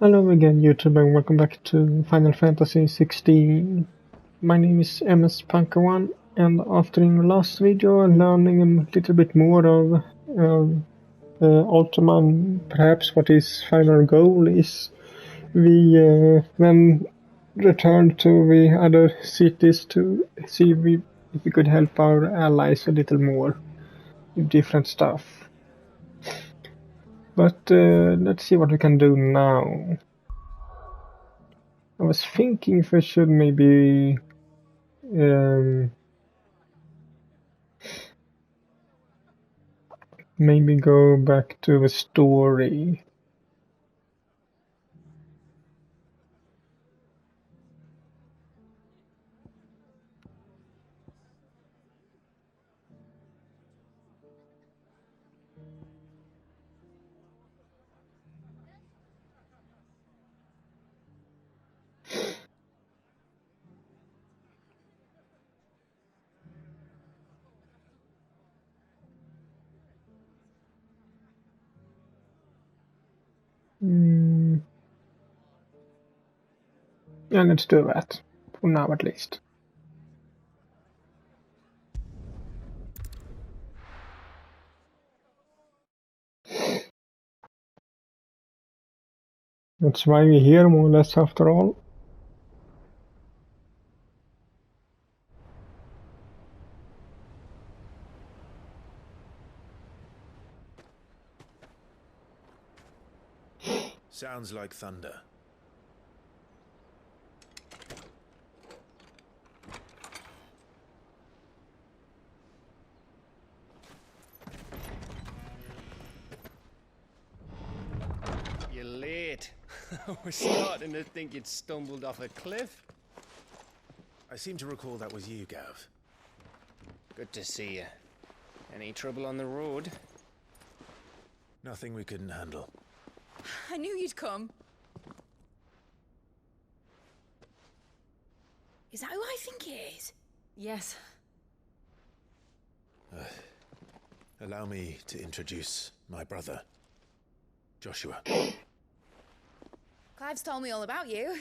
Hello again, YouTube, and welcome back to Final Fantasy 16. My name is MS Punker1, and after in the last video learning a little bit more of Ultima and perhaps what his final goal is, we then returned to the other cities to see if we could help our allies a little more with different stuff. But let's see what we can do now. I was thinking if we should maybe maybe go back to the story. Yeah, let's do that. For now, at least. That's why we're here, more or less, after all. Sounds like thunder. You're late. I was starting to think you'd stumbled off a cliff. I seem to recall that was you, Gav. Good to see you. Any trouble on the road? Nothing we couldn't handle. I knew you'd come. Is that who I think it is? Yes. Allow me to introduce my brother, Joshua. Clive's told me all about you.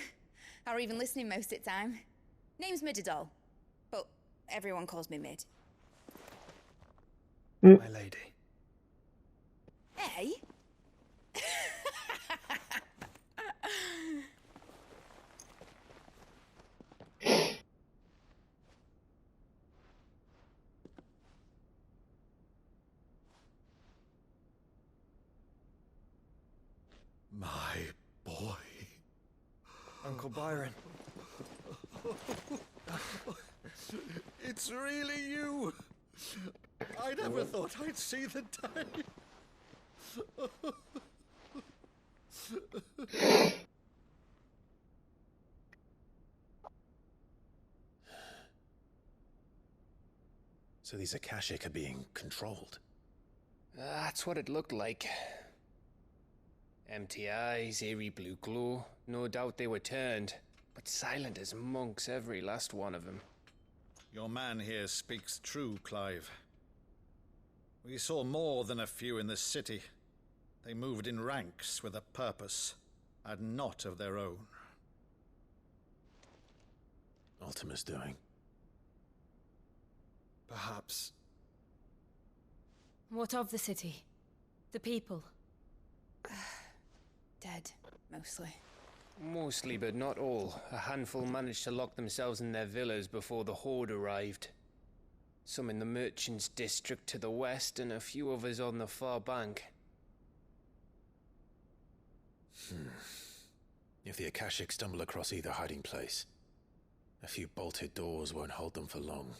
Or even listening most of the time. Name's Midadol, but everyone calls me Mid. My lady. Hey? My boy. Uncle Byron. It's really you! I never thought I'd see the day. So these Akashic are being controlled. That's what it looked like. Empty eyes, eerie blue glow. No doubt they were turned, but silent as monks, every last one of them. Your man here speaks true, Clive. We saw more than a few in this city. They moved in ranks with a purpose, and not of their own. Ultima's doing. Perhaps. What of the city? The people? Dead, mostly. Mostly, but not all. A handful managed to lock themselves in their villas before the Horde arrived. Some in the Merchants' District to the west, and a few others on the far bank. If the Akashic stumble across either hiding place, a few bolted doors won't hold them for long.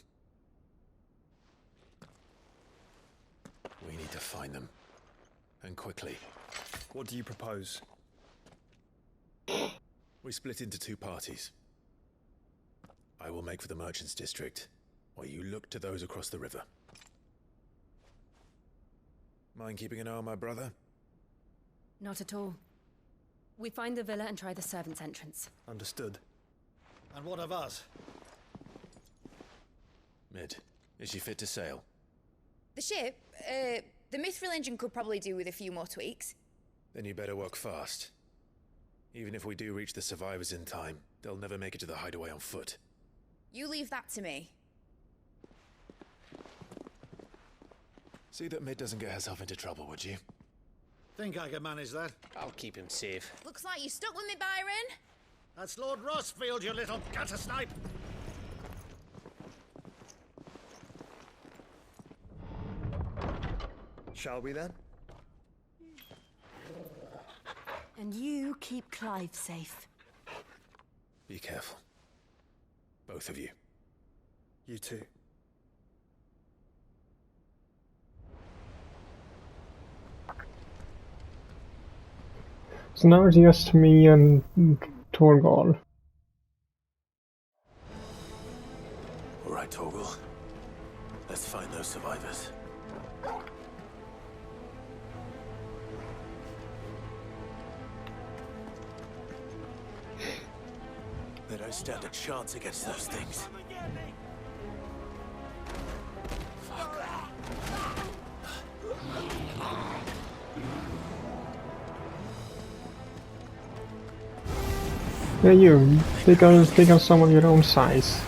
We need to find them. And quickly. What do you propose? We split into two parties. I will make for the Merchants' District, while you look to those across the river. Mind keeping an eye on my brother? Not at all. We find the villa and try the servants' entrance. Understood. And what of us? Mid, is she fit to sail? The ship, the Mithril engine could probably do with a few more tweaks. Then you better work fast. Even if we do reach the survivors in time, they'll never make it to the hideaway on foot. You leave that to me. See that Mid doesn't get herself into trouble, would you? Think I can manage that? I'll keep him safe. Looks like you stuck with me, Byron. That's Lord Rossfield, you little gutter snipe! Shall we then? And you keep Clive safe. Be careful. Both of you. You too. So now it's just me and Torgal. Alright, Torgal. Let's find those survivors. They don't stand a chance against those things. Yeah, you. Take on someone your own size.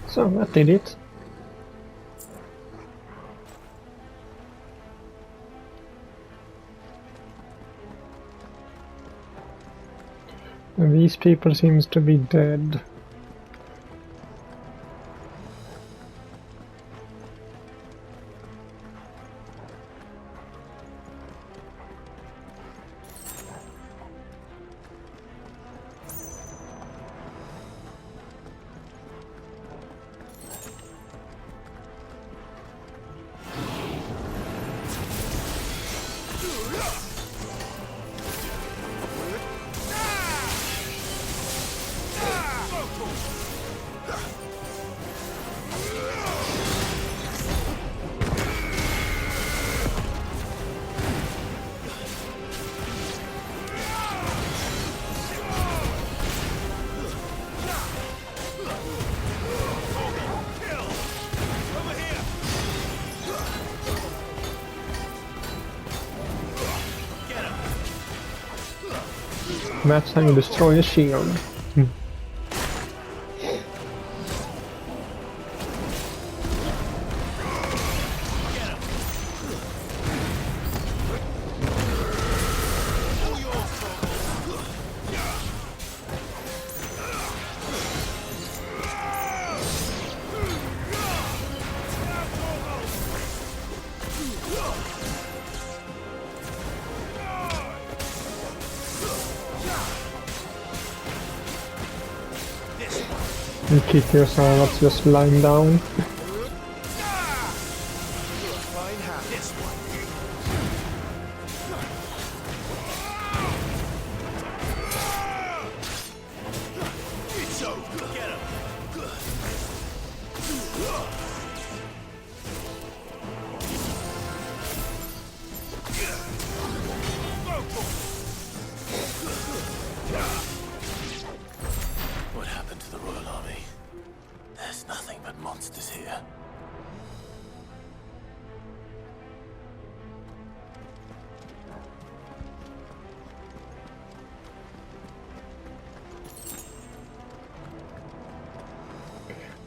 So that did it. And these people seems to be dead. That's how you destroy a shield. You kick yourself, that's just lying down.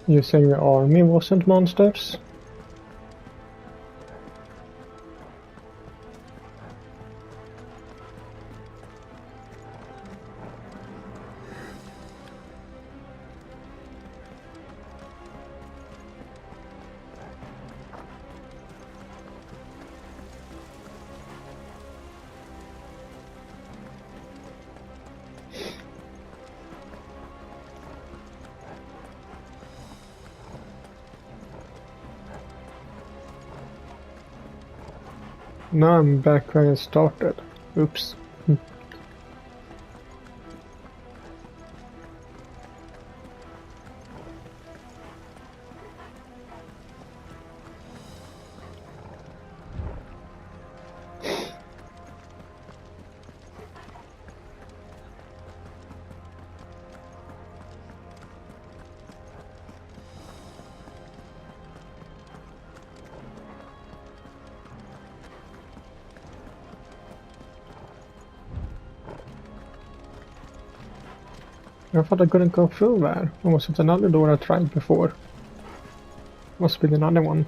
You say the army wasn't monsters? Now I'm back where I started. Oops. I thought I couldn't go through there. Or was it another door I tried before? Must be another one.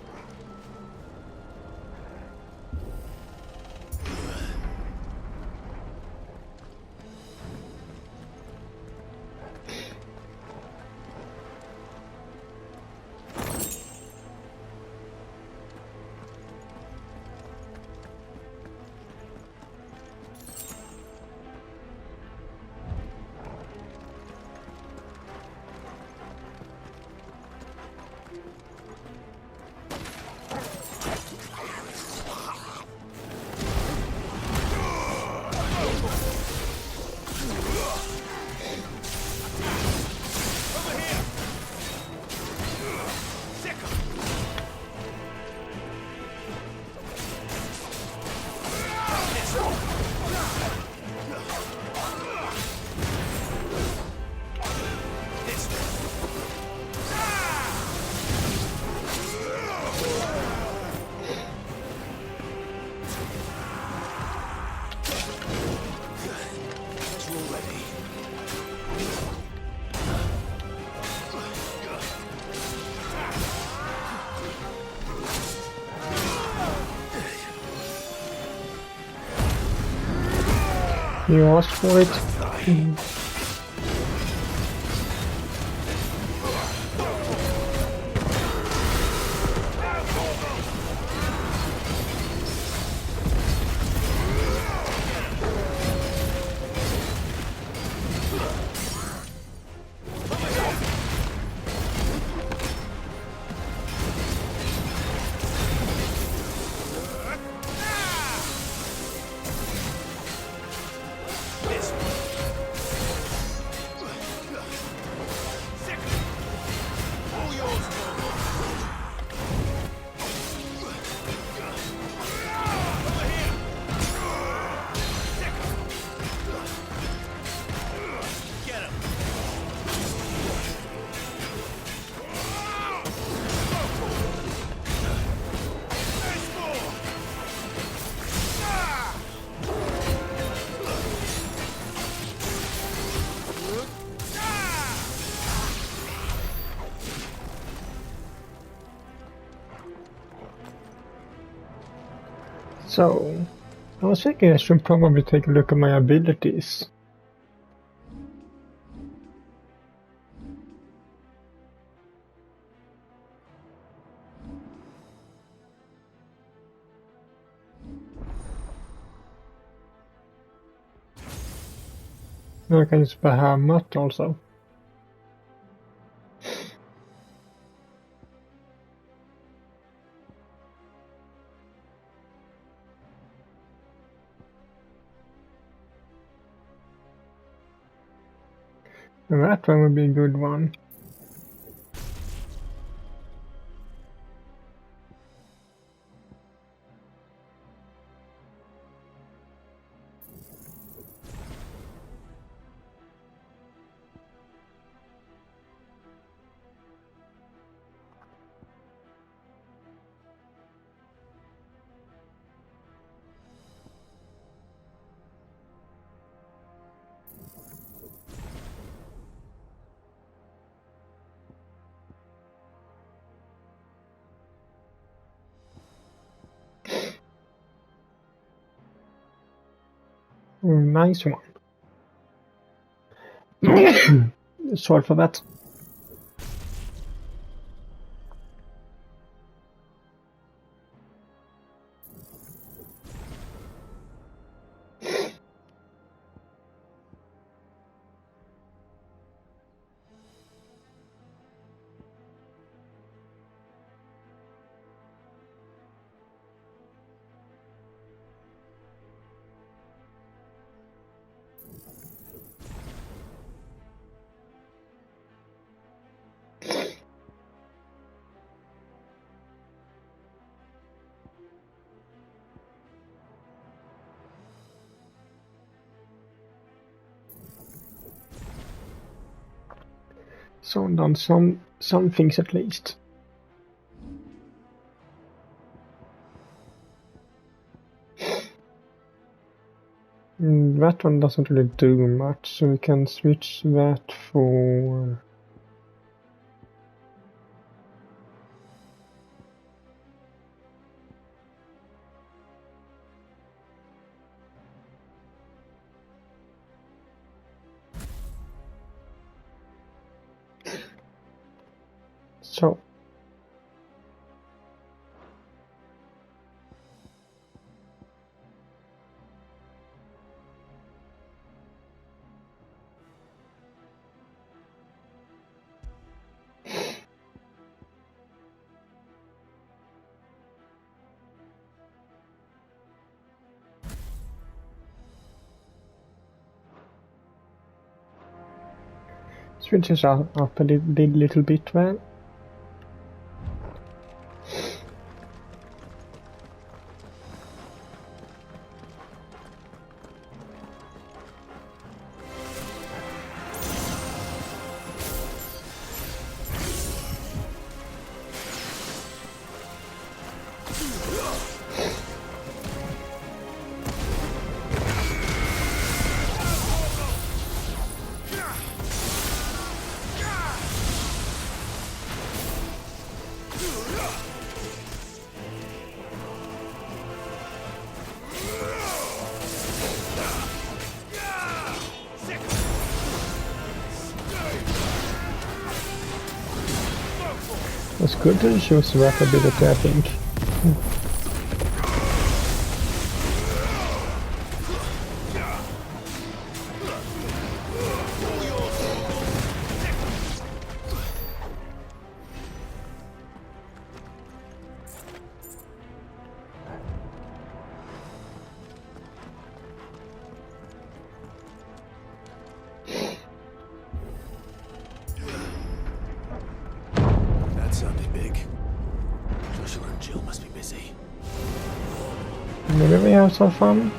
You asked for it. So, I was thinking I should probably take a look at my abilities. Now I can use Bahamut also. And that one would be a good one. Nice one. Sorry for that. So done some things at least. That one doesn't really do much, so we can switch that for... So... switches up a little bit there. That's good to show some ability, I think. Maybe we have some fun.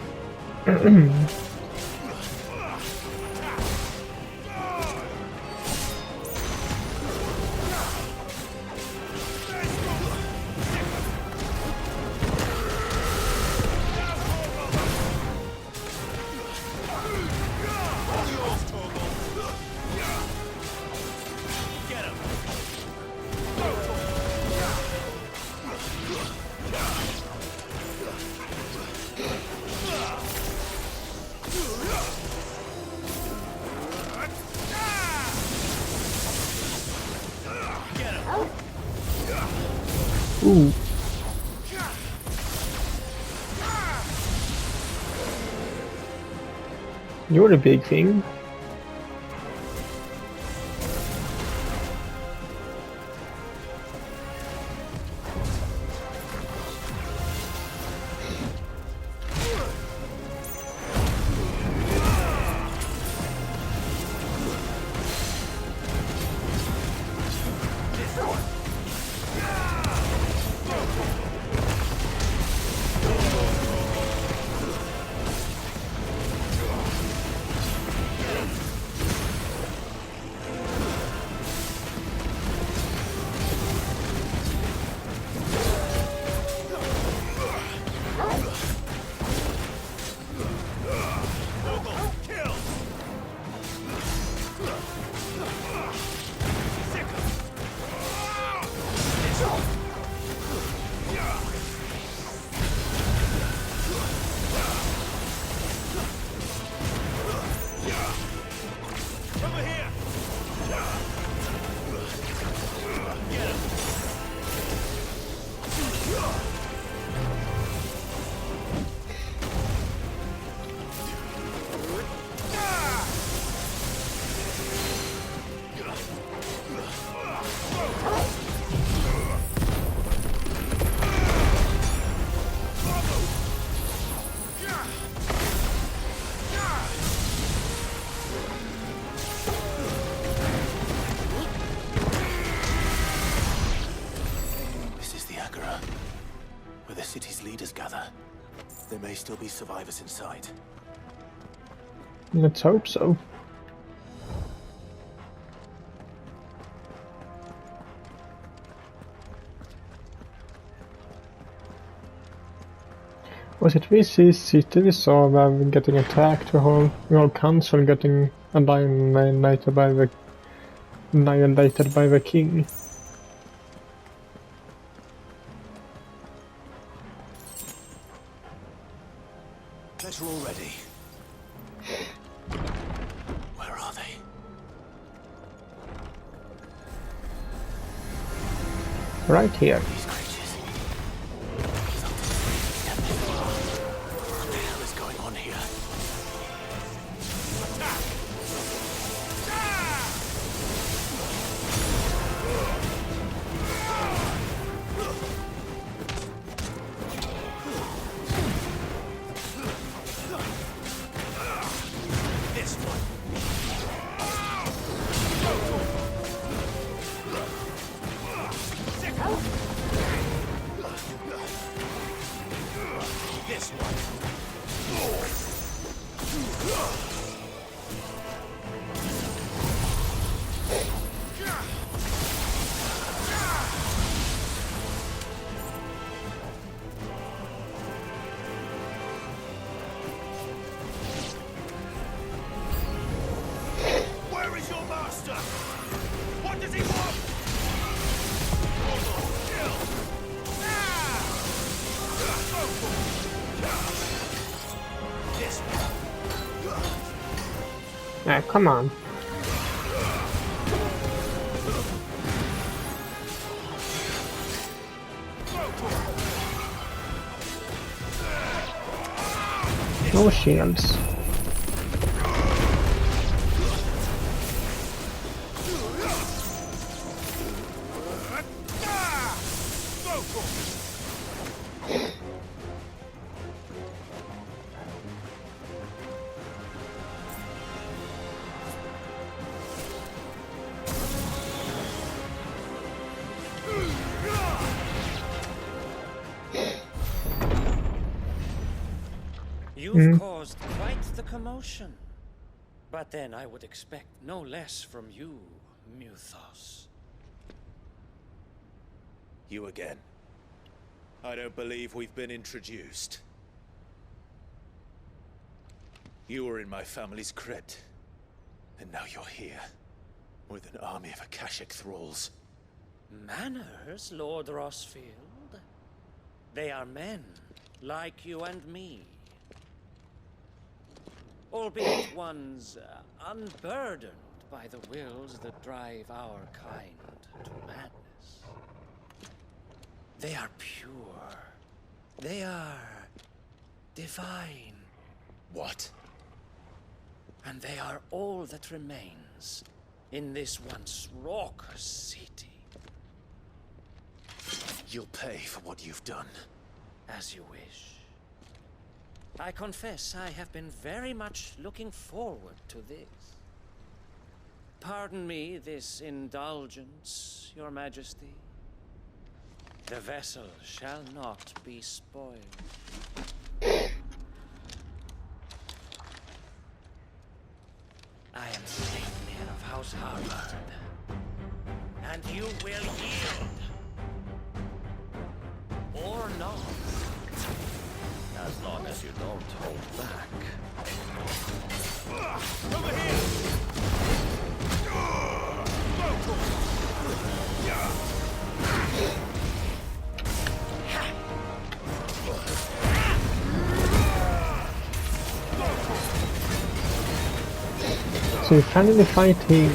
Ooh. You're the big thing. city's leaders gather, there may still be survivors inside. Let's hope so. Was it this city we saw them getting attacked, the whole council getting annihilated by the king? Better already. Where are they? Right here. These creatures. What the hell is going on here? This one. This one. Where is your master? What does he want? This one. Ah, come on. No shields. You've caused quite the commotion. But then I would expect no less from you, Muthos. You again. I don't believe we've been introduced. You were in my family's crypt, and now you're here, with an army of Akashic thralls. Manners, Lord Rossfield? They are men, like you and me. Albeit ones unburdened by the wills that drive our kind to madness. They are pure. They are divine. What? And they are all that remains in this once raucous city. You'll pay for what you've done. As you wish. I confess I have been very much looking forward to this. Pardon me this indulgence, Your Majesty. The vessel shall not be spoiled. I am Sleipnir of House Harvard, and you will yield. Or not. As long as you don't hold back. Over here! So you're finally fighting.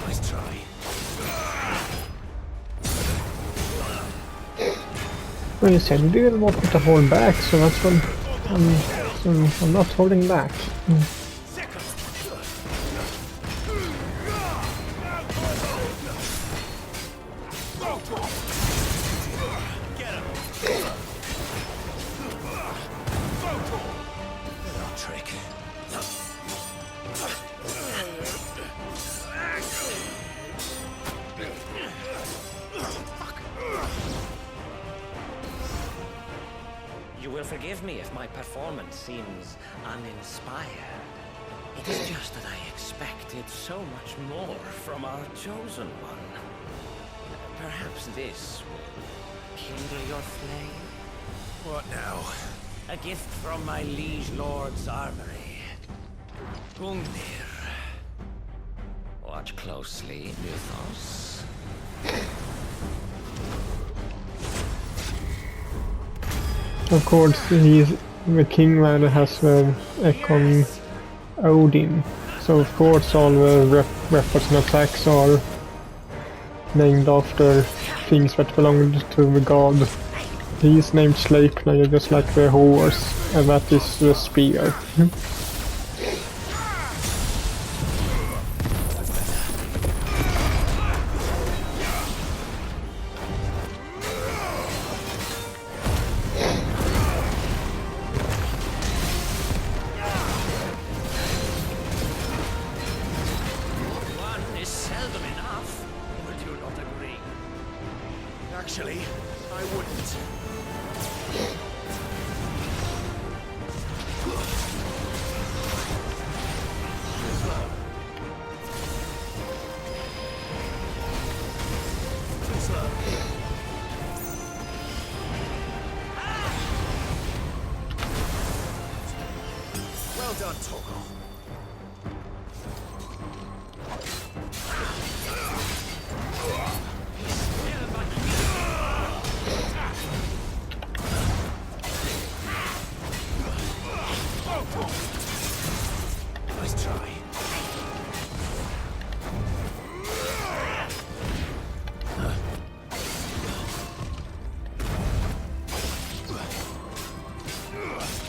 Nice try. Well, you said you didn't want me to hold back, so that's what I'm not holding back. You will forgive me if my performance seems uninspired. It is just that I expected so much more from our chosen one. Perhaps this will kindle your flame? What now? A gift from my liege lord's armory. Gungnir. Watch closely, Mythos. Of course, the king rider has the icon Odin, so of course all the weapons and attacks are named after things that belonged to the god. He is named Sleipnir, just like the horse, and that is the spear. One is seldom enough. Would you not agree? Actually, I wouldn't. Well done, Toggle. Nice try.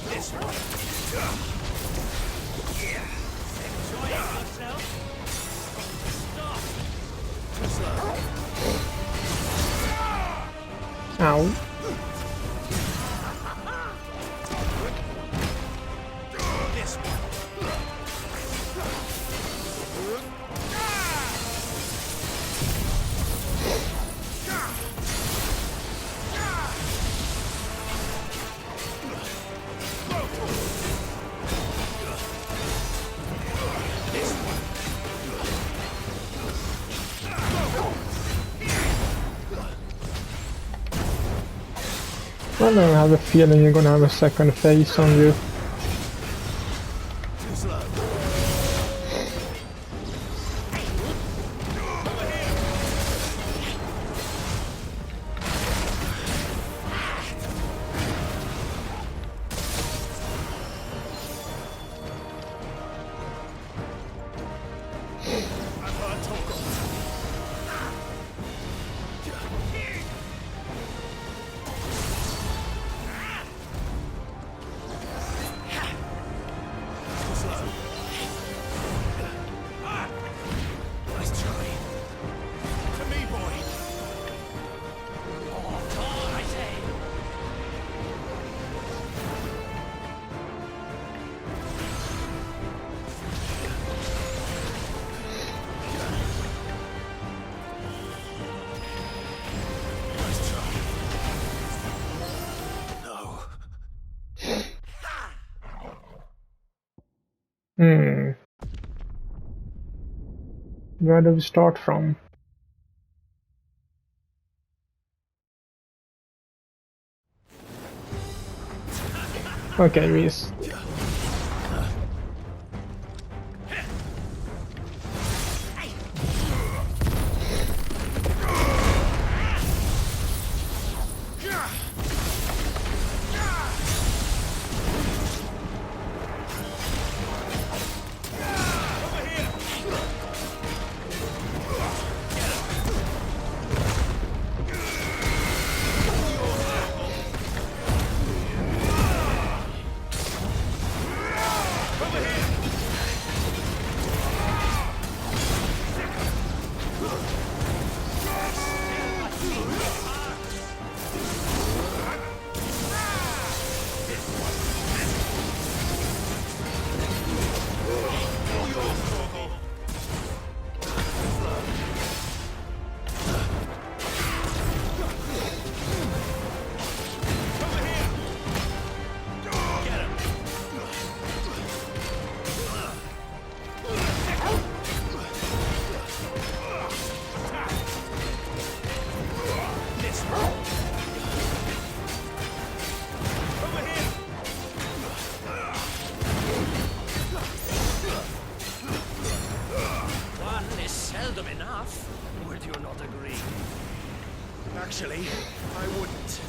This one. Enjoying yourself? Stop! Ow. This one. Well, I have a feeling you're gonna have a second phase on you. Too slow. I've heard Toggle. Too slow. Nice try. To me, boy. Oh, I say! Nice try. No. Where do we start from? Okay, Reese. Actually, I wouldn't.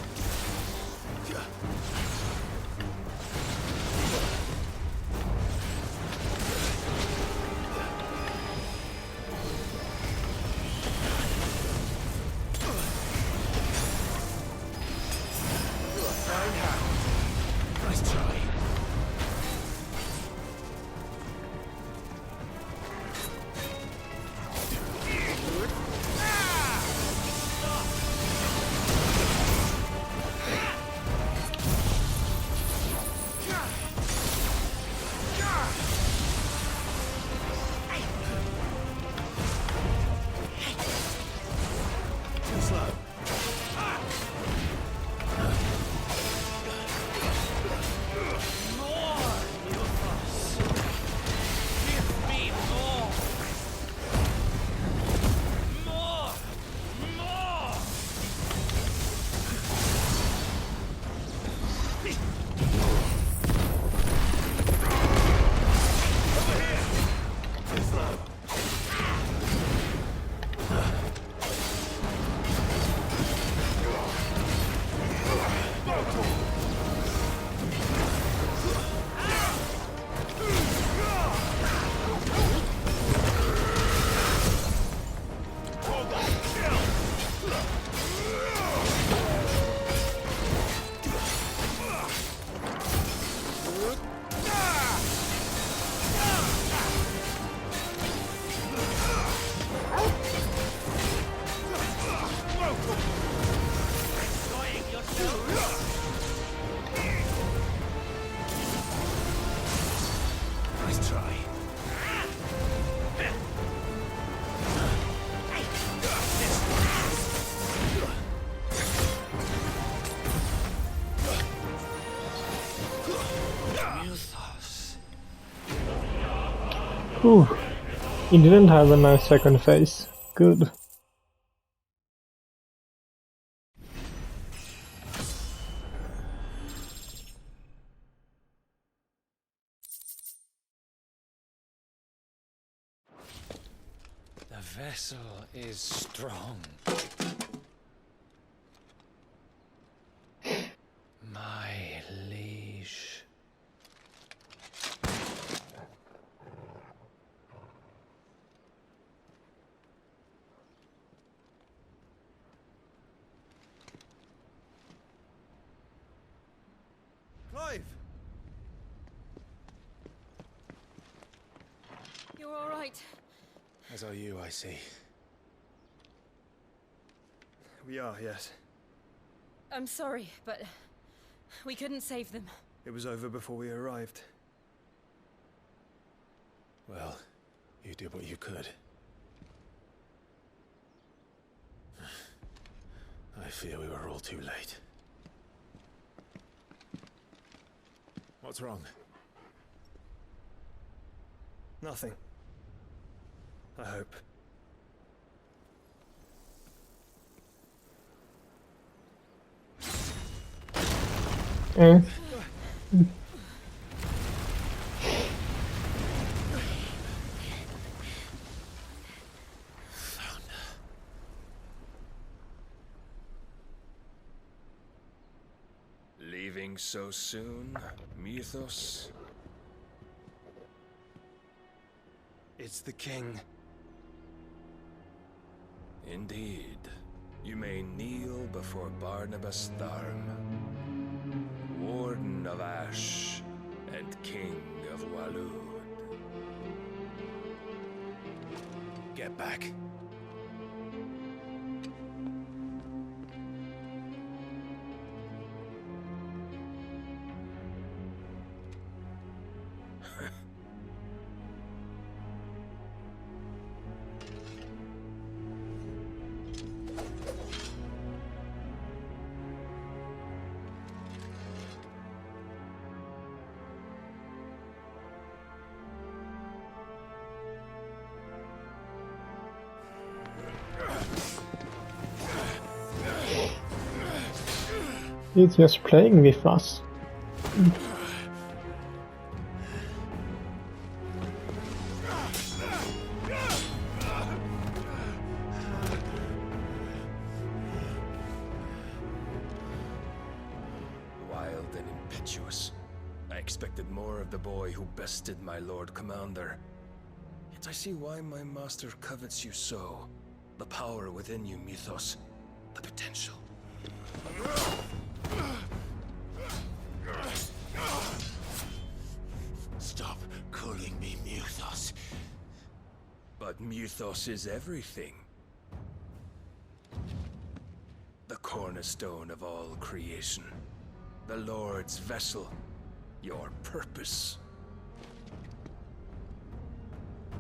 Nice try. Too slow. Nice try. Whew. He didn't have a nice second phase. Good. The vessel is strong. My liege. Clive! You're all right. As are you, I see. We are, yes. I'm sorry, but we couldn't save them. It was over before we arrived. Well, you did what you could. I fear we were all too late. What's wrong? Nothing. I hope. Eh. Leaving so soon, Mythos? It's the king. Indeed. You may kneel before Barnabas Tharm, Warden of Ash and King of Waloed. Get back. He's just playing with us. wild and impetuous. I expected more of the boy who bested my Lord Commander. Yet I see why my master covets you so. The power within you, Mythos. The potential. Stop calling me Mythos. But Mythos is everything. The cornerstone of all creation. The Lord's vessel. Your purpose.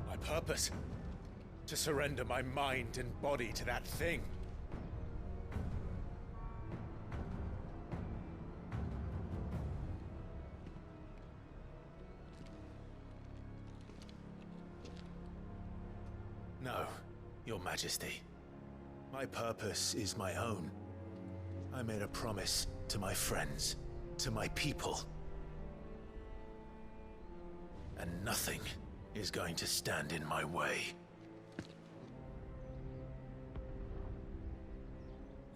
My purpose? To surrender my mind and body to that thing. No, Your Majesty. My purpose is my own. I made a promise to my friends, to my people. And nothing is going to stand in my way.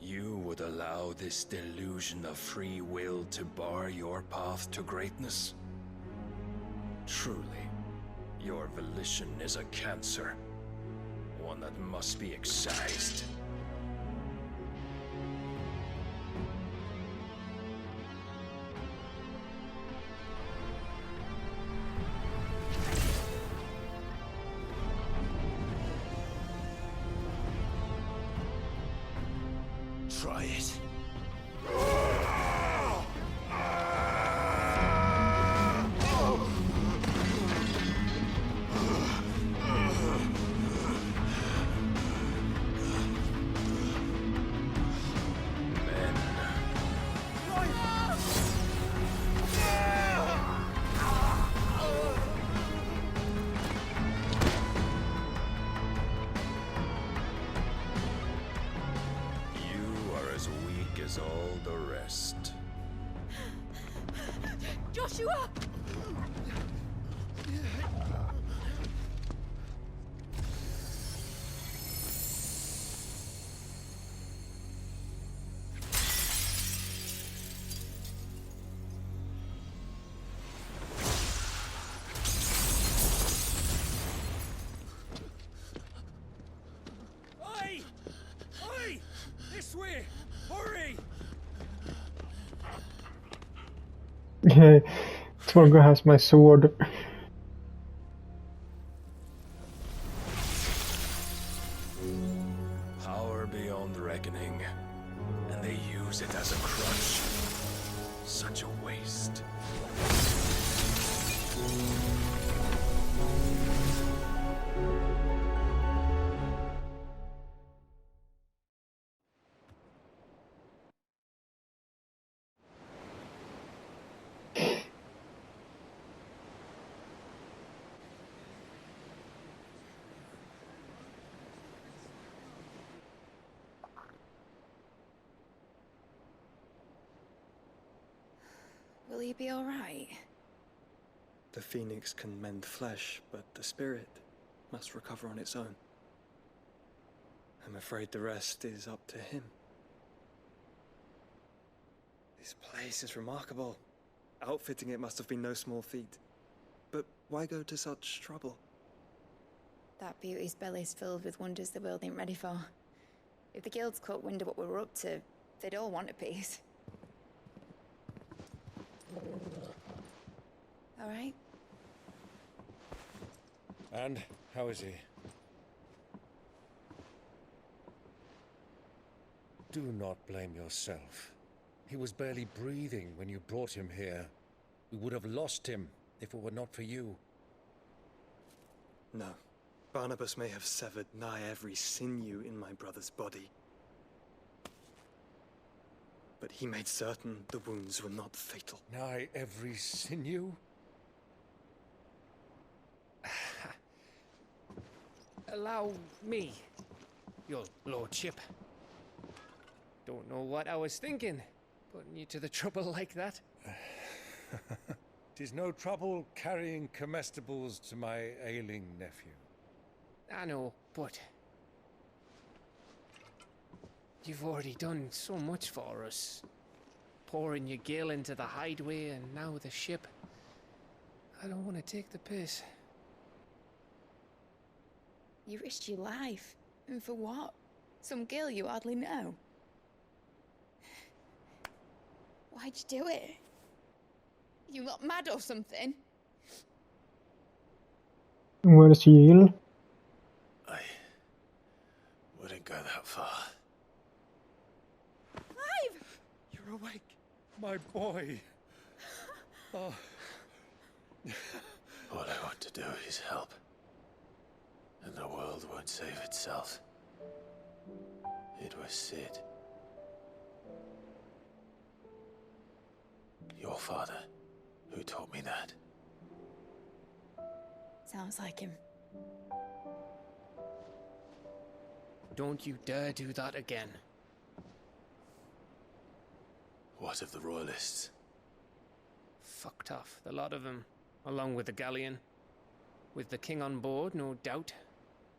You would allow this delusion of free will to bar your path to greatness? Truly, your volition is a cancer. One that must be excised. Try it. As all the rest. Joshua! Oi! Oi! This way! Hurry! Torgo has my sword. Power beyond reckoning, and they use it as a crutch. Such a waste. Will he be all right? The phoenix can mend flesh, but the spirit must recover on its own. I'm afraid the rest is up to him. This place is remarkable. Outfitting it must have been no small feat. But why go to such trouble? That beauty's belly's filled with wonders the world ain't ready for. If the guilds caught wind of what we were up to, they'd all want a piece. All right? And how is he? Do not blame yourself. He was barely breathing when you brought him here. We would have lost him if it were not for you. No. Barnabas may have severed nigh every sinew in my brother's body. But he made certain the wounds were not fatal. Nigh every sinew? Allow me, your lordship. Don't know what I was thinking, putting you to the trouble like that. 'Tis no trouble carrying comestibles to my ailing nephew. I know, but you've already done so much for us. pouring your gill into the hideaway and now the ship. I don't want to take the piss. You risked your life. And for what? Some girl you hardly know. Why'd you do it? You not mad or something? Where's Yield? I wouldn't go that far. Clive! You're awake, my boy. Oh. All I want to do is help. And the world won't save itself. It was Sid. Your father, who taught me that. Sounds like him. Don't you dare do that again. What of the Royalists? Fucked off, the lot of them, along with the galleon. With the king on board, no doubt.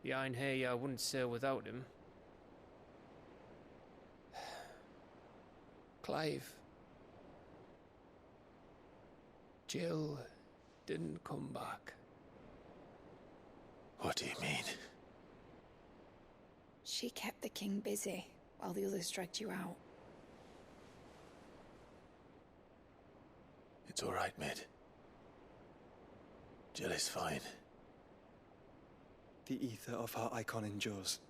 The Iron Hair wouldn't sail without him. Clive. Jill didn't come back. What do you mean? She kept the king busy while the others dragged you out. It's all right, Mid. Jill is fine. The ether of her icon endures.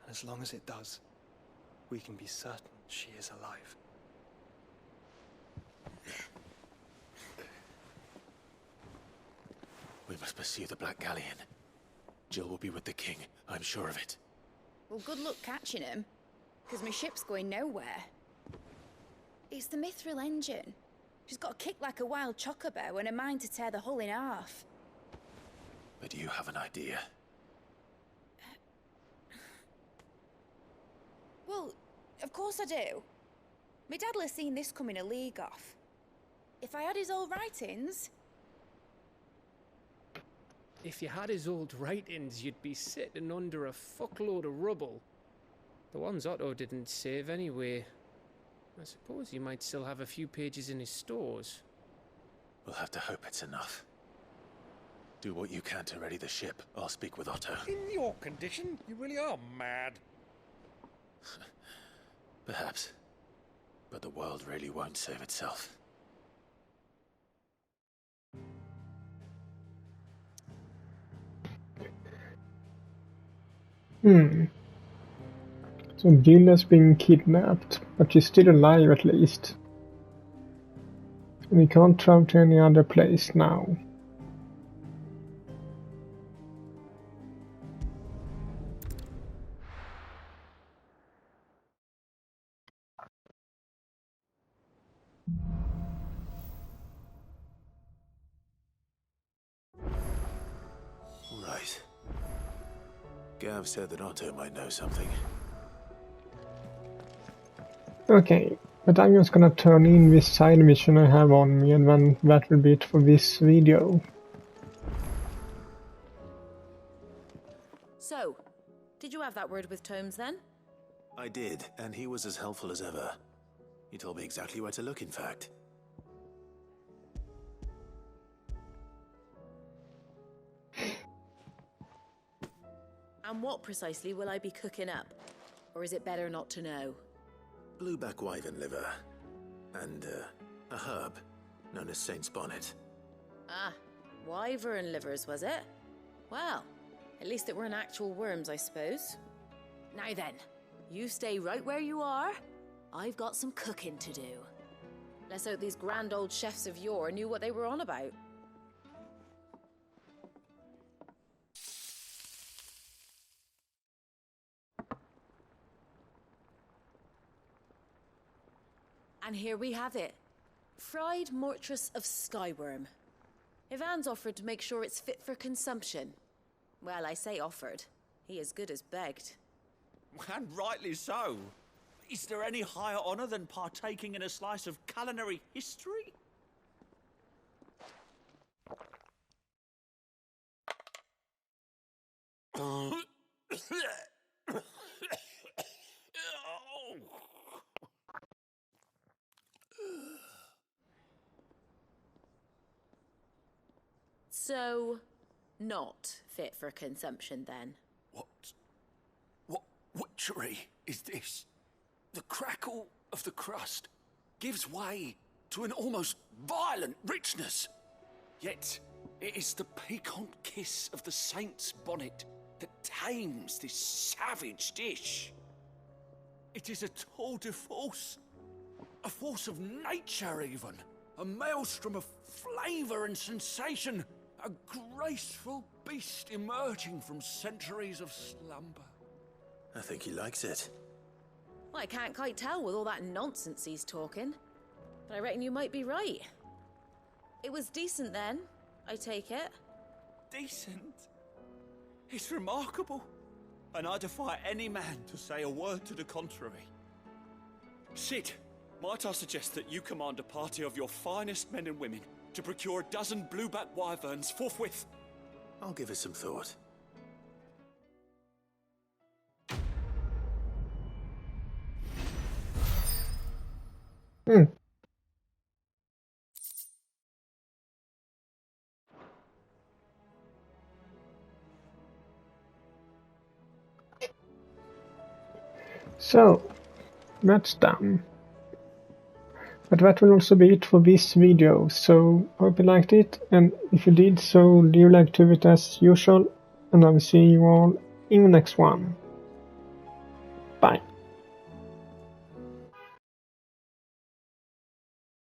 And as long as it does, we can be certain she is alive. We must pursue the Black Galleon. Jill will be with the king, I'm sure of it. Well, good luck catching him, because my ship's going nowhere. It's the Mithril engine. She's got a kick like a wild chocobo and a mind to tear the hull in half. But you have an idea. Well, of course I do. My dad'll have seen this coming a league off. If I had his old writings... If you had his old writings, you'd be sitting under a fuckload of rubble. The ones Otto didn't save anyway. I suppose he might still have a few pages in his stores. We'll have to hope it's enough. Do what you can to ready the ship. I'll speak with Otto. In your condition, you really are mad. Perhaps. But the world really won't save itself. So Jill has been kidnapped, but she's still alive at least. We can't travel to any other place now. Right. Gav said that Otto might know something. Okay, but I'm just gonna turn in this side mission I have on me, and then that will be it for this video. So, did you have that word with Tomes then? I did, and he was as helpful as ever. He told me exactly where to look, in fact. And what precisely will I be cooking up? Or is it better not to know? Blueback wyvern liver. And, a herb known as Saint's Bonnet. Ah, wyvern livers, was it? Well, at least it weren't actual worms, I suppose. Now then, you stay right where you are. I've got some cooking to do. Let's hope these grand old chefs of yore knew what they were on about. And here we have it. Fried mortress of skyworm. Ivan's offered to make sure it's fit for consumption. Well, I say offered. He as good as begged. And rightly so. Is there any higher honor than partaking in a slice of culinary history? So, not fit for consumption then? What witchery is this? The crackle of the crust gives way to an almost violent richness. Yet, it is the piquant kiss of the saint's bonnet that tames this savage dish. It is a tour de force, a force of nature even, a maelstrom of flavour and sensation, a graceful beast emerging from centuries of slumber. I think he likes it. Well, I can't quite tell with all that nonsense he's talking, but I reckon you might be right. It was decent then, I take it. Decent? It's remarkable, and I defy any man to say a word to the contrary. Sid, might I suggest that you command a party of your finest men and women to procure a dozen blueback wyverns forthwith? I'll give it some thought. So, that's done. But that will also be it for this video, so hope you liked it, and if you did so, leave a like to it as usual, and I will see you all in the next one. Bye.